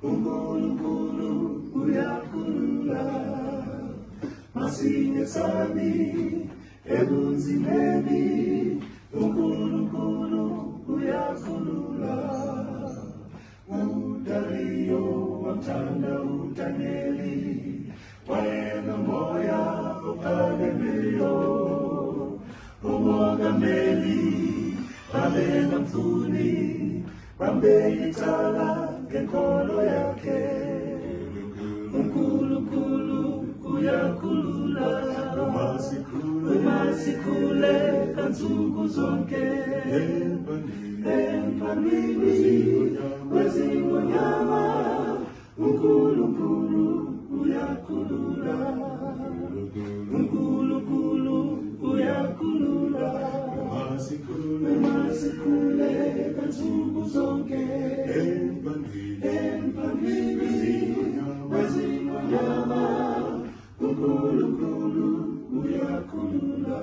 uNkulunkulu uyakhulula, masingesami ebunzimeni, uNkulunkulu uyakhulula. uDariyo wamthanda uDanyeli, wayenomoya ophakemeyo, umongameli babengamfuni, bambeyicala ngenkolo yakhe. uNkulunkulu uyakhulula, umasikhule kansuku zonke, empanini wezingonyama, uNkulunkulu uyakhulula, uNkulunkulu uyakhulula, umasikhule kansuku zonke, empanini wezingonyama, uNkulunkulu uyakhulula.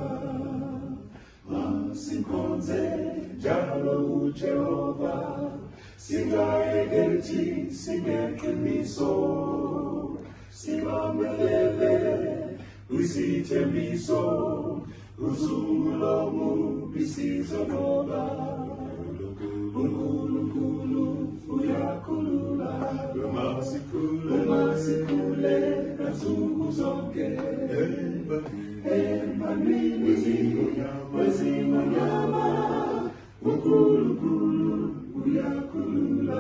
Masikhonze njalo uJehova, singayekeli singeqiniso, sibamelele kwisithembiso, usuku lomubi sizonqoba. uNkulunkulu uyakhulula, umasikhule kansuku zonke, empanini wezingonyama, uNkulunkulu uyakhulula.